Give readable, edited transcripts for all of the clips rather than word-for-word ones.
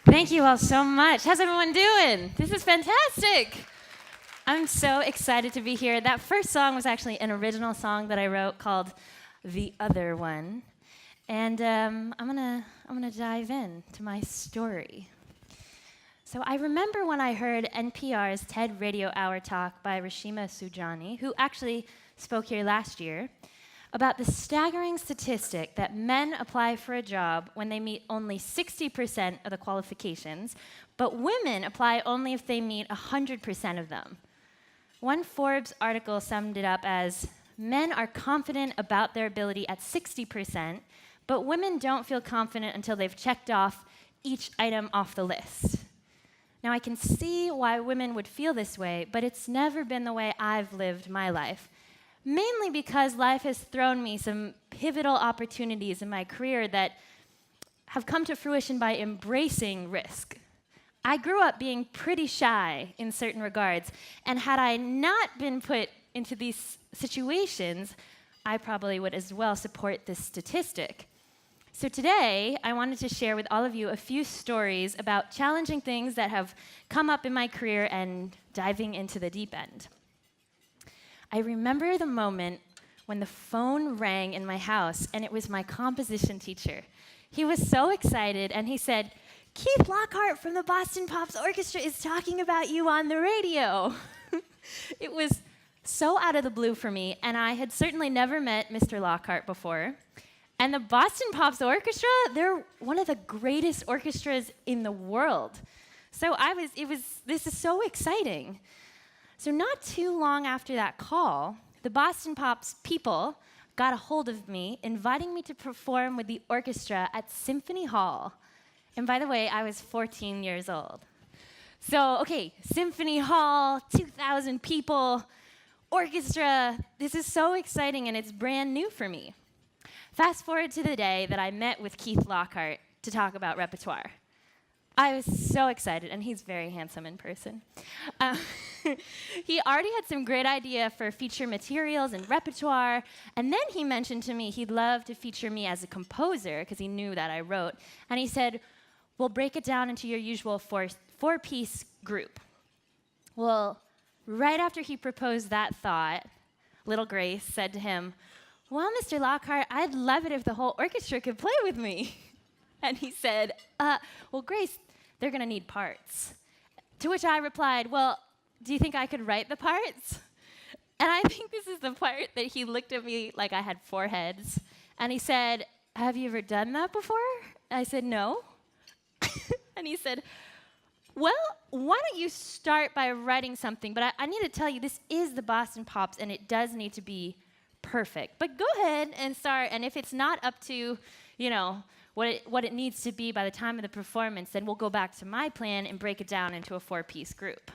Thank you all so much. How's everyone doing? This is fantastic. I'm so excited to be here. That first song was actually an original song that I wrote called "The Other One," and I'm gonna dive in to my story. So I remember when I heard NPR's TED Radio Hour talk by Rashima Soujani, who actually spoke here last year, about the staggering statistic that men apply for a job when they meet only 60% of the qualifications, but women apply only if they meet 100% of them. One Forbes article summed it up as, men are confident about their ability at 60%, but women don't feel confident until they've checked off each item off the list. Now, I can see why women would feel this way, but it's never been the way I've lived my life. Mainly because life has thrown me some pivotal opportunities in my career that have come to fruition by embracing risk. I grew up being pretty shy in certain regards, and had I not been put into these situations, I probably would as well support this statistic. So today, I wanted to share with all of you a few stories about challenging things that have come up in my career and diving into the deep end. I remember the moment when the phone rang in my house, and it was my composition teacher. He was so excited, and he said, "Keith Lockhart from the Boston Pops Orchestra is talking about you on the radio." It was so out of the blue for me, and I had certainly never met Mr. Lockhart before. And the Boston Pops Orchestra, they're one of the greatest orchestras in the world. So this is so exciting. So not too long after that call, the Boston Pops people got a hold of me, inviting me to perform with the orchestra at Symphony Hall. And by the way, I was 14 years old. So, okay, Symphony Hall, 2,000 people, orchestra. This is so exciting, and it's brand new for me. Fast forward to the day that I met with Keith Lockhart to talk about repertoire. I was so excited, and he's very handsome in person. He already had some great idea for feature materials and repertoire, and then he mentioned to me he'd love to feature me as a composer, because he knew that I wrote, and he said, "We'll break it down into your usual four-piece group." Well, right after he proposed that thought, little Grace said to him, "Well, Mr. Lockhart, I'd love it if the whole orchestra could play with me." And he said, "Well, Grace, they're going to need parts." To which I replied, "Well, do you think I could write the parts?" And I think this is the part that he looked at me like I had four heads. And he said, "Have you ever done that before?" I said, "No." And he said, "Well, why don't you start by writing something? But I need to tell you, this is the Boston Pops, and it does need to be perfect. But go ahead and start, and if it's not up to, what it needs to be by the time of the performance, then we'll go back to my plan and break it down into a four-piece group."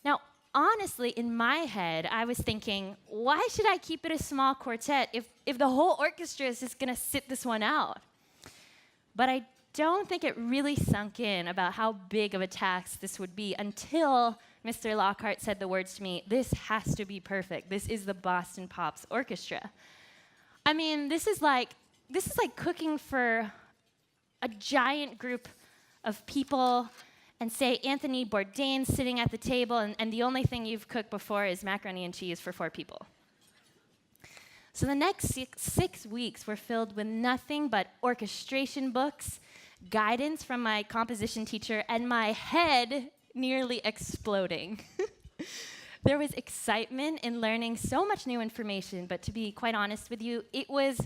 Now, honestly, in my head, I was thinking, why should I keep it a small quartet if the whole orchestra is just going to sit this one out? But I don't think it really sunk in about how big of a task this would be until Mr. Lockhart said the words to me, "This has to be perfect. This is the Boston Pops Orchestra." I mean, this is like cooking for a giant group of people, and say Anthony Bourdain's sitting at the table, and the only thing you've cooked before is macaroni and cheese for 4 people. So the next six weeks were filled with nothing but orchestration books, guidance from my composition teacher, and my head nearly exploding. There was excitement in learning so much new information, but to be quite honest with you, it was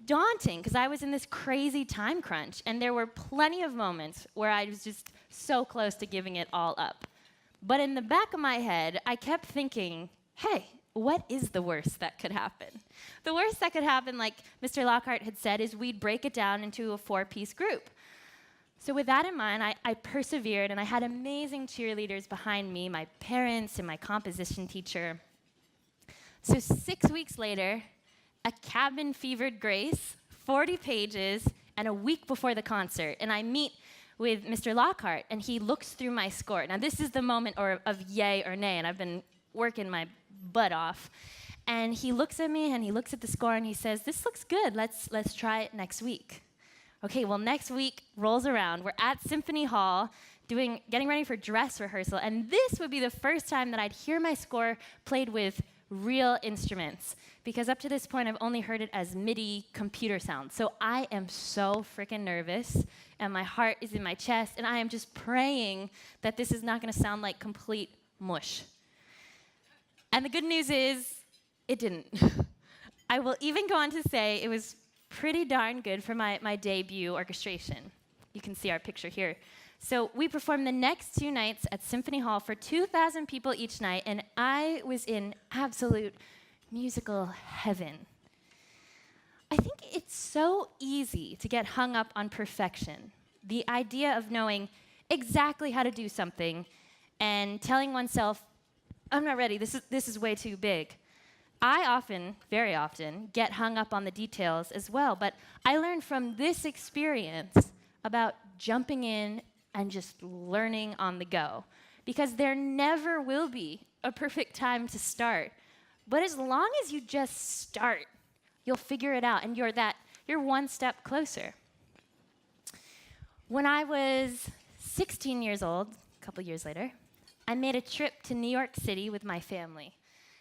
daunting because I was in this crazy time crunch, and there were plenty of moments where I was just so close to giving it all up. But in the back of my head, I kept thinking, hey, what is the worst that could happen? The worst that could happen, like Mr. Lockhart had said, is we'd break it down into a 4-piece group. So with that in mind, I persevered, and I had amazing cheerleaders behind me, my parents and my composition teacher. So 6 weeks later, a cabin-fevered Grace, 40 pages, and a week before the concert, and I meet with Mr. Lockhart, and he looks through my score. Now, this is the moment of yay or nay, and I've been working my butt off. And he looks at me and he looks at the score and he says, "This looks good. Let's try it next week." Okay, well, next week rolls around. We're at Symphony Hall getting ready for dress rehearsal, and this would be the first time that I'd hear my score played with real instruments, because up to this point I've only heard it as MIDI computer sounds. So I am so freaking nervous, and my heart is in my chest, and I am just praying that this is not going to sound like complete mush. And the good news is, it didn't. I will even go on to say it was pretty darn good for my debut orchestration. You can see our picture here. So we performed the next 2 nights at Symphony Hall for 2,000 people each night, and I was in absolute musical heaven. I think it's so easy to get hung up on perfection. The idea of knowing exactly how to do something and telling oneself, "I'm not ready, this is way too big." I often, very often, get hung up on the details as well, but I learned from this experience about jumping in and just learning on the go, because there never will be a perfect time to start. But as long as you just start, you'll figure it out, and you're one step closer. When I was 16 years old, a couple years later, I made a trip to New York City with my family.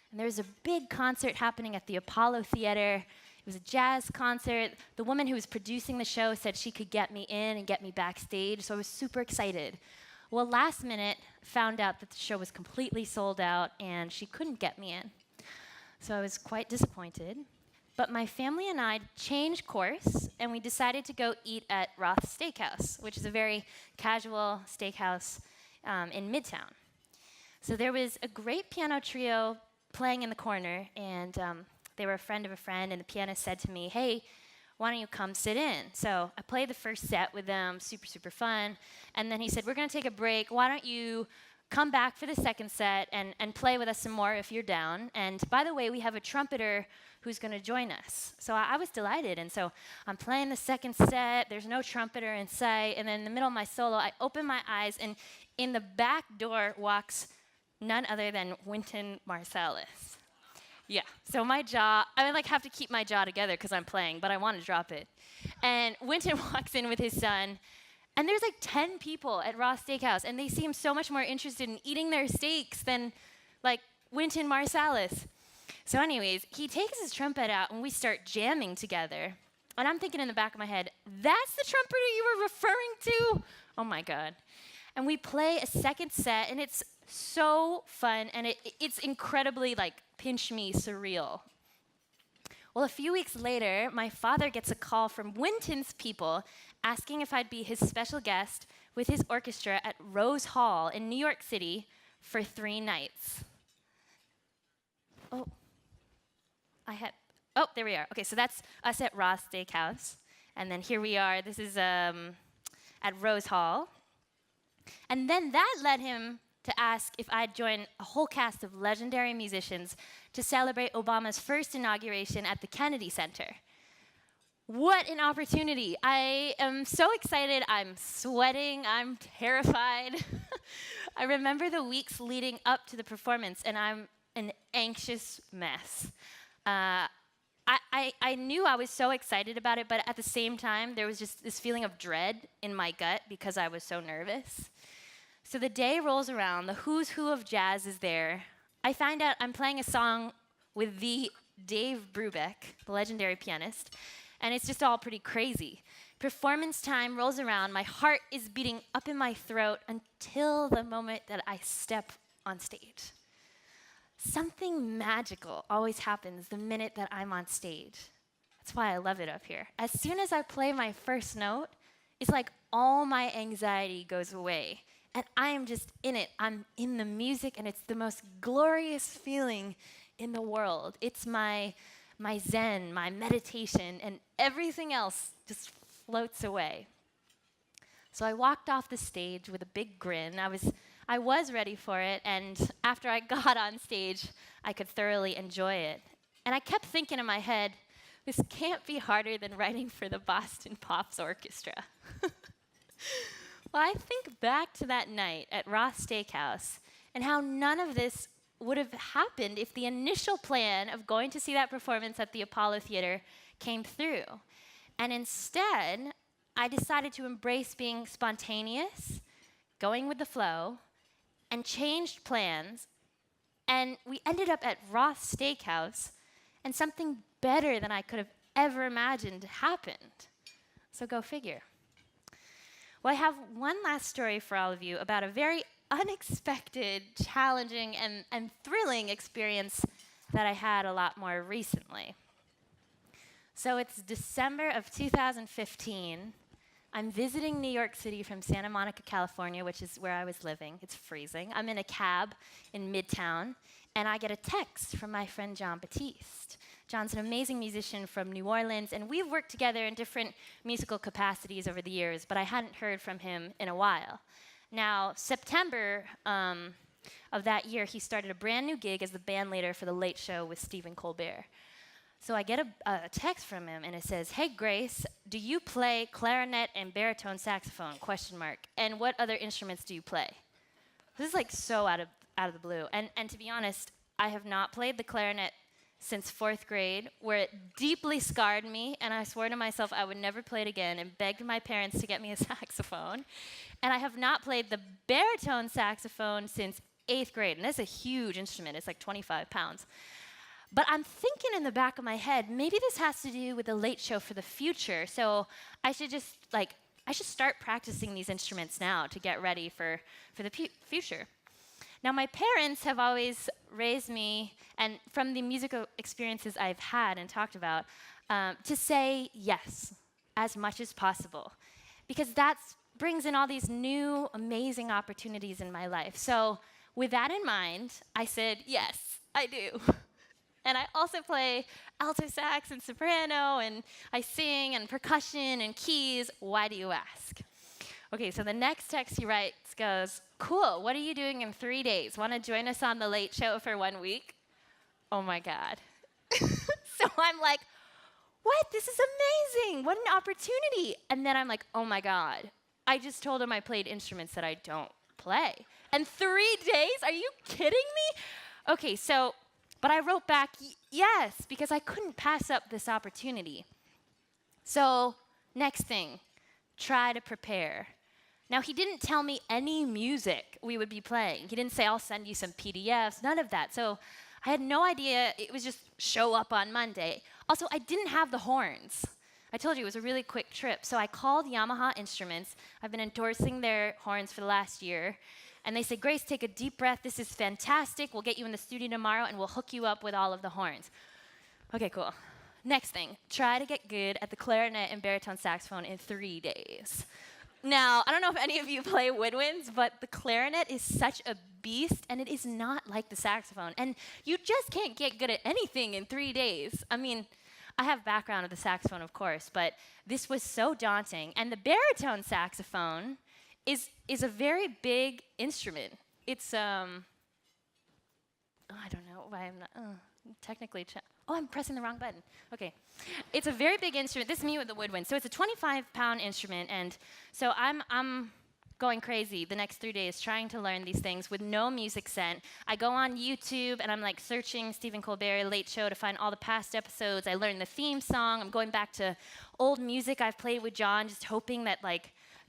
And there was a big concert happening at the Apollo Theater. It was a jazz concert. The woman who was producing the show said she could get me in and get me backstage, so I was super excited. Well, last minute, found out that the show was completely sold out and she couldn't get me in. So I was quite disappointed. But my family and I changed course, and we decided to go eat at Roth's Steakhouse, which is a very casual steakhouse in Midtown. So there was a great piano trio playing in the corner, and they were a friend of a friend, and the pianist said to me, "Hey, why don't you come sit in?" So I played the first set with them, super, super fun. And then he said, "We're going to take a break. Why don't you come back for the second set and play with us some more if you're down? And by the way, we have a trumpeter who's going to join us." So I was delighted. And so I'm playing the second set. There's no trumpeter in sight. And then in the middle of my solo, I open my eyes, and in the back door walks none other than Wynton Marsalis. Yeah, so my jaw, I have to keep my jaw together because I'm playing, but I want to drop it. And Wynton walks in with his son, and there's 10 people at Roth's Steakhouse, and they seem so much more interested in eating their steaks than Wynton Marsalis. So anyways, he takes his trumpet out, and we start jamming together. And I'm thinking in the back of my head, that's the trumpeter you were referring to? Oh my God. And we play a second set, and it's so fun, and it's incredibly pinch me surreal. Well, a few weeks later, my father gets a call from Wynton's people asking if I'd be his special guest with his orchestra at Rose Hall in New York City for 3 nights. There we are. Okay, so that's us at Roth's Steakhouse. And then here we are. This is at Rose Hall. And then that led him to ask if I'd join a whole cast of legendary musicians to celebrate Obama's first inauguration at the Kennedy Center. What an opportunity. I am so excited. I'm sweating. I'm terrified. I remember the weeks leading up to the performance, and I'm an anxious mess. I knew I was so excited about it, but at the same time, there was just this feeling of dread in my gut because I was so nervous. So the day rolls around, the who's who of jazz is there. I find out I'm playing a song with the Dave Brubeck, the legendary pianist, and it's just all pretty crazy. Performance time rolls around, my heart is beating up in my throat until the moment that I step on stage. Something magical always happens the minute that I'm on stage. That's why I love it up here. As soon as I play my first note, it's like all my anxiety goes away. And I am just in it. I'm in the music, and it's the most glorious feeling in the world. It's my zen, my meditation, and everything else just floats away. So I walked off the stage with a big grin. I was ready for it, and after I got on stage, I could thoroughly enjoy it. And I kept thinking in my head, this can't be harder than writing for the Boston Pops Orchestra. Well, I think back to that night at Roth's Steakhouse and how none of this would have happened if the initial plan of going to see that performance at the Apollo Theater came through. And instead, I decided to embrace being spontaneous, going with the flow, and changed plans. And we ended up at Roth's Steakhouse, and something better than I could have ever imagined happened. So go figure. Well, I have one last story for all of you about a very unexpected, challenging, and thrilling experience that I had a lot more recently. So it's December of 2015. I'm visiting New York City from Santa Monica, California, which is where I was living. It's freezing. I'm in a cab in Midtown, and I get a text from my friend John Batiste. John's an amazing musician from New Orleans, and we've worked together in different musical capacities over the years, but I hadn't heard from him in a while. Now, September of that year, he started a brand new gig as the band leader for The Late Show with Stephen Colbert. So I get a text from him, and it says, "Hey, Grace, do you play clarinet and baritone saxophone, ? And what other instruments do you play?" This is like so out of the blue. And to be honest, I have not played the clarinet since 4th grade, where it deeply scarred me, and I swore to myself I would never play it again and begged my parents to get me a saxophone. And I have not played the baritone saxophone since 8th grade, and that's a huge instrument. It's like 25 pounds. But I'm thinking in the back of my head, maybe this has to do with the Late Show for the future, so I should just, I should start practicing these instruments now to get ready for the future. Now, my parents have always raised me, and from the musical experiences I've had and talked about, to say yes as much as possible, because that brings in all these new, amazing opportunities in my life. So with that in mind, I said, yes, I do. And I also play alto sax and soprano, and I sing and percussion and keys. Why do you ask? Okay, so the next text he writes goes, "Cool, what are you doing in 3 days? Want to join us on The Late Show for 1 week?" Oh my God. So I'm like, what? This is amazing. What an opportunity. And then I'm like, oh my God. I just told him I played instruments that I don't play. And 3 days? Are you kidding me? Okay, so, but I wrote back, yes, because I couldn't pass up this opportunity. So, next thing, try to prepare. Now, he didn't tell me any music we would be playing. He didn't say, I'll send you some PDFs, none of that. So I had no idea. It was just show up on Monday. Also, I didn't have the horns. I told you it was a really quick trip. So I called Yamaha Instruments. I've been endorsing their horns for the last year. And they said, Grace, take a deep breath. This is fantastic. We'll get you in the studio tomorrow, and we'll hook you up with all of the horns. Okay, cool. Next thing, try to get good at the clarinet and baritone saxophone in 3 days. Now, I don't know if any of you play woodwinds, but the clarinet is such a beast, and it is not like the saxophone. And you just can't get good at anything in 3 days. I mean, I have background of the saxophone, of course, but this was so daunting. And the baritone saxophone is a very big instrument. It's, I don't know why I'm not, technically, I'm pressing the wrong button. Okay. It's a very big instrument. This is me with the woodwind. So it's a 25-pound instrument, and so I'm going crazy the next 3 days trying to learn these things with no music sent. I go on YouTube, and I'm like searching Stephen Colbert Late Show to find all the past episodes. I learned the theme song. I'm going back to old music I've played with John, just hoping that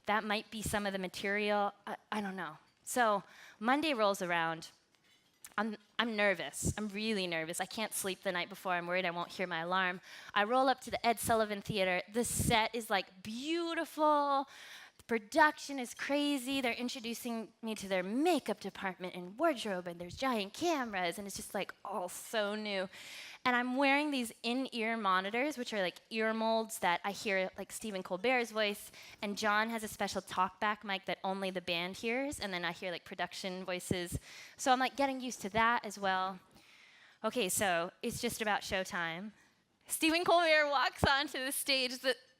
that might be some of the material. I don't know. So Monday rolls around. I'm nervous. I'm really nervous. I can't sleep the night before. I'm worried I won't hear my alarm. I roll up to the Ed Sullivan Theater. The set is beautiful. The production is crazy. They're introducing me to their makeup department and wardrobe, and there's giant cameras, and it's just all so new. And I'm wearing these in-ear monitors, which are ear molds that I hear Stephen Colbert's voice, and John has a special talkback mic that only the band hears, and then I hear production voices. So I'm getting used to that as well. Okay, so it's just about showtime. Stephen Colbert walks onto the stage.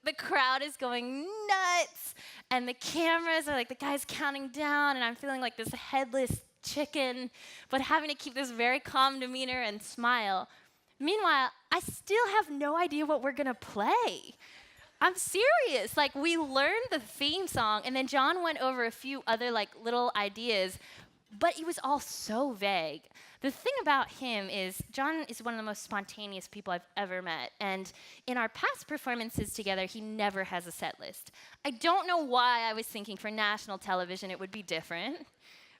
The crowd is going nuts, and the cameras are the guy's counting down, and I'm feeling like this headless chicken, but having to keep this very calm demeanor and smile. Meanwhile, I still have no idea what we're gonna play. I'm serious. We learned the theme song, and then John went over a few other little ideas, But it was all so vague. The thing about him is, John is one of the most spontaneous people I've ever met. And in our past performances together, he never has a set list. I don't know why I was thinking for national television it would be different,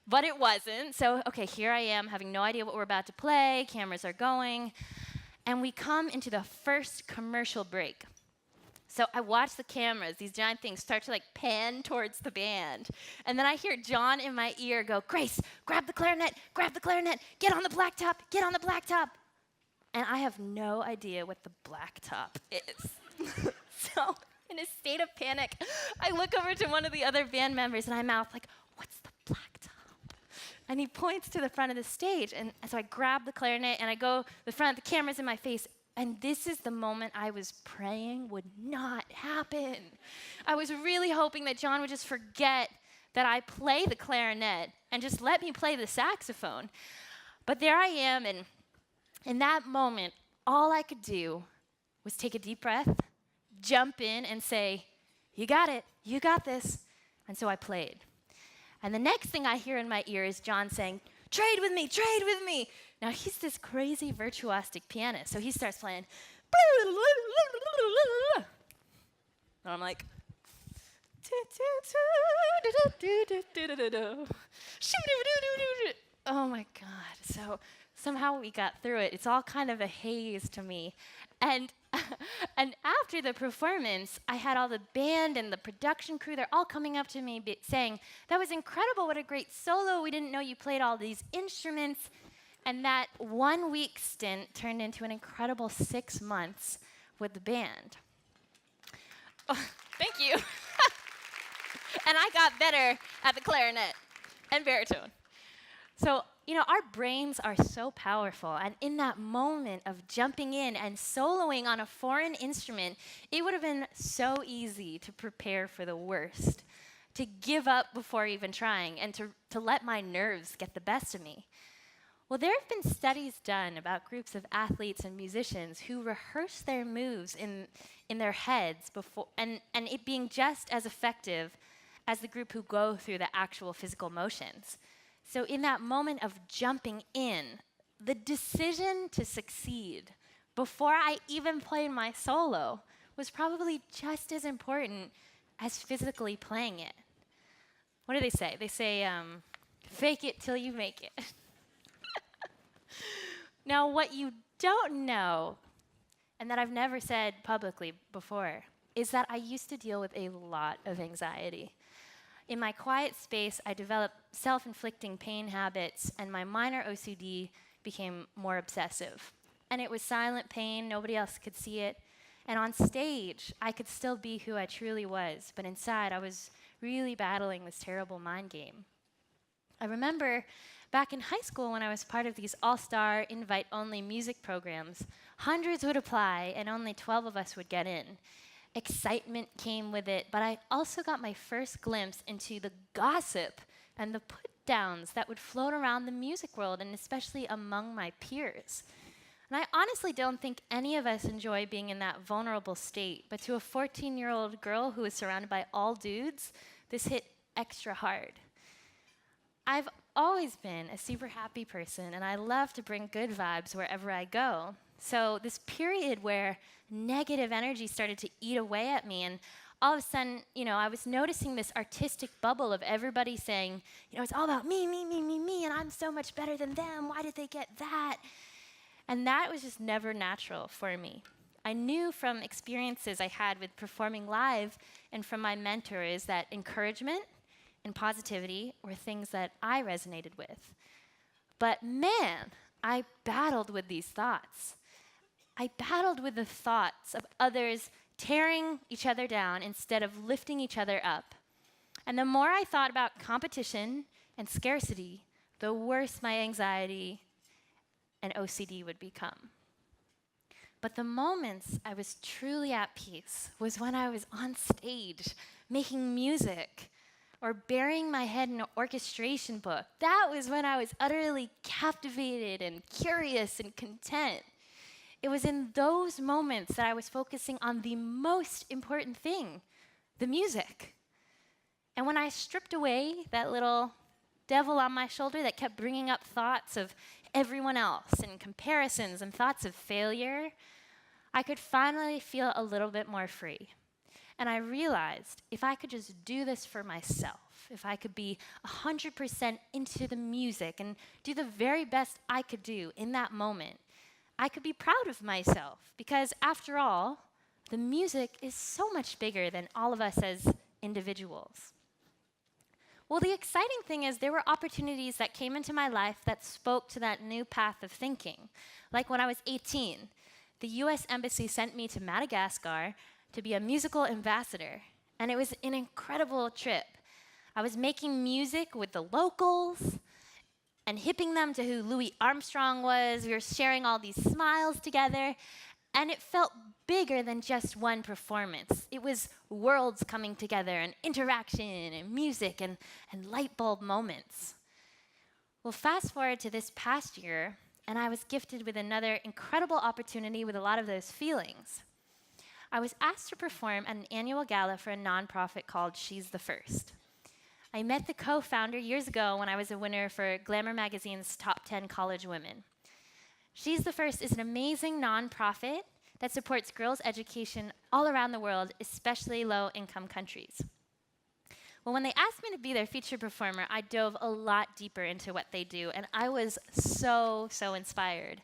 but it wasn't. So, okay, here I am, having no idea what we're about to play, cameras are going, and we come into the first commercial break. So I watch the cameras, these giant things start to like pan towards the band. And then I hear John in my ear go, "Grace, grab the clarinet, get on the blacktop, get on the blacktop." And I have no idea what the blacktop is. So in a state of panic, I look over to one of the other band members and I mouth like, "What's the blacktop?" And he points to the front of the stage. And so I grab the clarinet and I go the front, the camera's in my face. And this is the moment I was praying would not happen. I was really hoping that John would just forget that I play the clarinet and just let me play the saxophone. But there I am, and in that moment, all I could do was take a deep breath, jump in, and say, "You got it, you got this." And so I played. And the next thing I hear in my ear is John saying, "Trade with me, trade with me." Now, he's this crazy virtuosic pianist, so he starts playing. And I'm like, oh my God. So somehow we got through it. It's all kind of a haze to me. And and after the performance, I had all the band and the production crew, they're all coming up to me saying, "That was incredible, what a great solo. We didn't know you played all these instruments." And that 1 week stint turned into an incredible 6 months with the band. Oh, thank you. And I got better at the clarinet and baritone. So, our brains are so powerful. And in that moment of jumping in and soloing on a foreign instrument, it would have been so easy to prepare for the worst, to give up before even trying, and to let my nerves get the best of me. Well, there have been studies done about groups of athletes and musicians who rehearse their moves in their heads before, and it being just as effective as the group who go through the actual physical motions. So in that moment of jumping in, the decision to succeed before I even played my solo was probably just as important as physically playing it. What do they say? They say, fake it till you make it. Now, what you don't know, and that I've never said publicly before, is that I used to deal with a lot of anxiety. In my quiet space, I developed self-inflicting pain habits, and my minor OCD became more obsessive. And it was silent pain, nobody else could see it. And on stage, I could still be who I truly was, but inside, I was really battling this terrible mind game. I remember back in high school when I was part of these all-star, invite-only music programs, hundreds would apply and only 12 of us would get in. Excitement came with it, but I also got my first glimpse into the gossip and the put-downs that would float around the music world, and especially among my peers. And I honestly don't think any of us enjoy being in that vulnerable state, but to a 14-year-old girl who was surrounded by all dudes, this hit extra hard. I've always been a super happy person, and I love to bring good vibes wherever I go. So this period where negative energy started to eat away at me, and all of a sudden, I was noticing this artistic bubble of everybody saying, it's all about me, and I'm so much better than them. Why did they get that? And that was just never natural for me. I knew from experiences I had with performing live and from my mentors that encouragement and positivity were things that I resonated with. But man, I battled with these thoughts. I battled with the thoughts of others tearing each other down instead of lifting each other up. And the more I thought about competition and scarcity, the worse my anxiety and OCD would become. But the moments I was truly at peace was when I was on stage making music or burying my head in an orchestration book. That was when I was utterly captivated and curious and content. It was in those moments that I was focusing on the most important thing, the music. And when I stripped away that little devil on my shoulder that kept bringing up thoughts of everyone else and comparisons and thoughts of failure, I could finally feel a little bit more free. And I realized if I could just do this for myself, if I could be 100% into the music and do the very best I could do in that moment, I could be proud of myself. Because after all, the music is so much bigger than all of us as individuals. Well, the exciting thing is there were opportunities that came into my life that spoke to that new path of thinking. Like when I was 18, the US Embassy sent me to Madagascar to be a musical ambassador, and it was an incredible trip. I was making music with the locals and hipping them to who Louis Armstrong was. We were sharing all these smiles together, and it felt bigger than just one performance. It was worlds coming together, and interaction, and music, and light bulb moments. Well, fast forward to this past year, and I was gifted with another incredible opportunity with a lot of those feelings. I was asked to perform at an annual gala for a nonprofit called She's the First. I met the co-founder years ago when I was a winner for Glamour magazine's Top 10 College Women. She's the First is an amazing nonprofit that supports girls' education all around the world, especially low-income countries. Well, when they asked me to be their featured performer, I dove a lot deeper into what they do, and I was so inspired.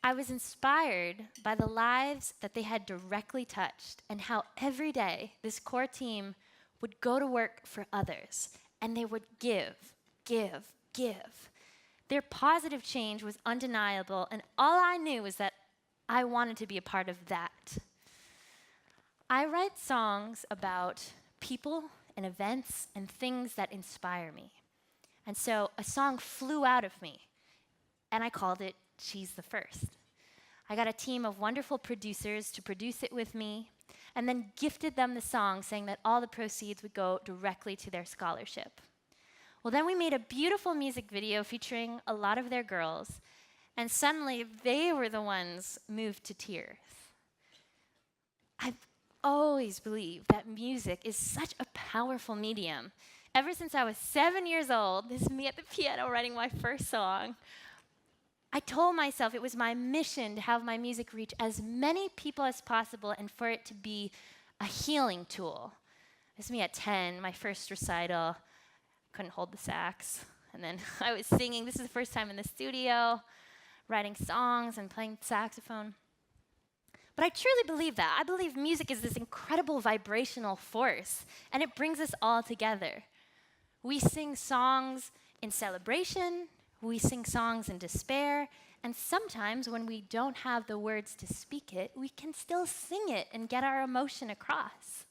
I was inspired by the lives that they had directly touched and how every day this core team would go to work for others, and they would give. Their positive change was undeniable, and all I knew was that I wanted to be a part of that. I write songs about people and events and things that inspire me. And so a song flew out of me, and I called it She's the First. I got a team of wonderful producers to produce it with me, and then gifted them the song, saying that all the proceeds would go directly to their scholarship. Well, then we made a beautiful music video featuring a lot of their girls, and suddenly they were the ones moved to tears. I've always believed that music is such a powerful medium. Ever since I was 7 years old, this is me at the piano writing my first song, I told myself it was my mission to have my music reach as many people as possible and for it to be a healing tool. This is me at 10, my first recital. Couldn't hold the sax. And then I was singing. This is the first time in the studio, writing songs and playing saxophone. But I truly believe that. I believe music is this incredible vibrational force, and it brings us all together. We sing songs in celebration, we sing songs in despair, and sometimes when we don't have the words to speak it, we can still sing it and get our emotion across.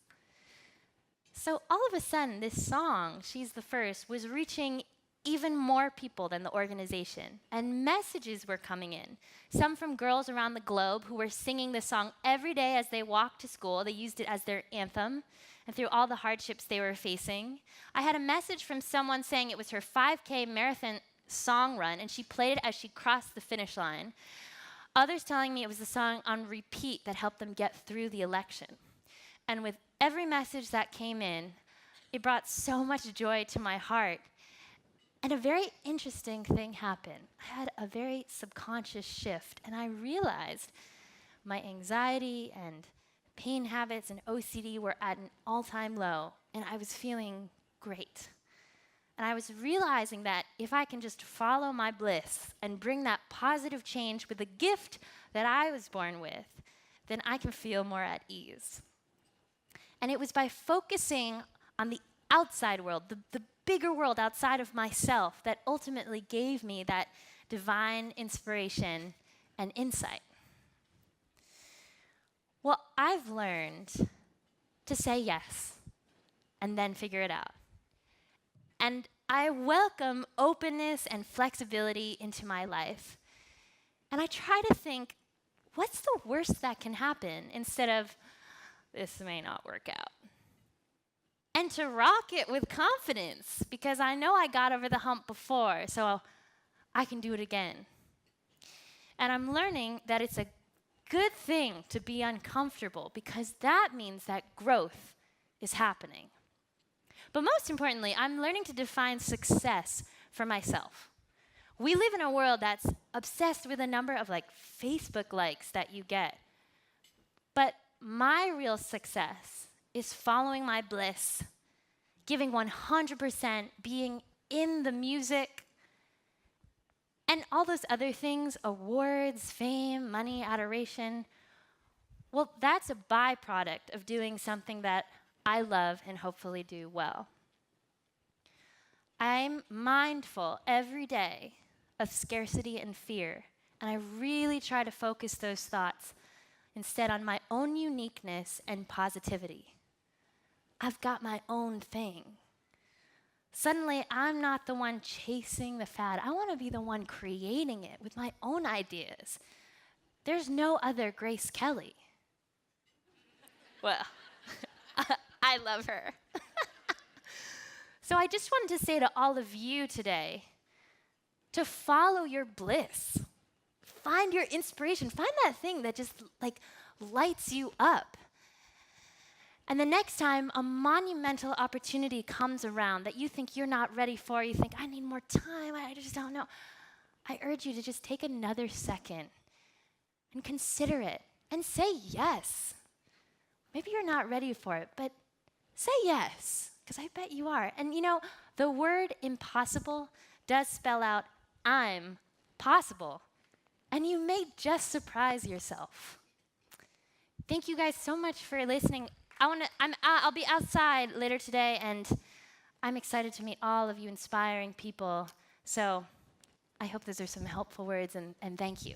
So all of a sudden, this song, She's the First, was reaching even more people than the organization, and messages were coming in. Some from girls around the globe who were singing the song every day as they walked to school. They used it as their anthem, and through all the hardships they were facing. I had a message from someone saying it was her 5K marathon song run, and she played it as she crossed the finish line. Others telling me it was the song on repeat that helped them get through the election. And with every message that came in, it brought so much joy to my heart. And a very interesting thing happened. I had a very subconscious shift, and I realized my anxiety and pain habits and OCD were at an all-time low, and I was feeling great. And I was realizing that if I can just follow my bliss and bring that positive change with the gift that I was born with, then I can feel more at ease. And it was by focusing on the outside world, the bigger world outside of myself, that ultimately gave me that divine inspiration and insight. Well, I've learned to say yes and then figure it out. And I welcome openness and flexibility into my life. And I try to think, what's the worst that can happen, instead of, this may not work out. And to rock it with confidence, because I know I got over the hump before, so I can do it again. And I'm learning that it's a good thing to be uncomfortable, because that means that growth is happening. But most importantly, I'm learning to define success for myself. We live in a world that's obsessed with the number of Facebook likes that you get. But my real success is following my bliss, giving 100%, being in the music, and all those other things, awards, fame, money, adoration. Well, that's a byproduct of doing something that I love and hopefully do well. I'm mindful every day of scarcity and fear, and I really try to focus those thoughts instead on my own uniqueness and positivity. I've got my own thing. Suddenly, I'm not the one chasing the fad. I want to be the one creating it with my own ideas. There's no other Grace Kelly. Well, I love her. So I just wanted to say to all of you today to follow your bliss. Find your inspiration. Find that thing that just lights you up. And the next time a monumental opportunity comes around that you think you're not ready for, you think, I need more time, I just don't know, I urge you to just take another second and consider it and say yes. Maybe you're not ready for it, but say yes, because I bet you are. And the word impossible does spell out I'm possible. And you may just surprise yourself. Thank you guys so much for listening. I'll be outside later today, and I'm excited to meet all of you inspiring people. So I hope those are some helpful words, and thank you.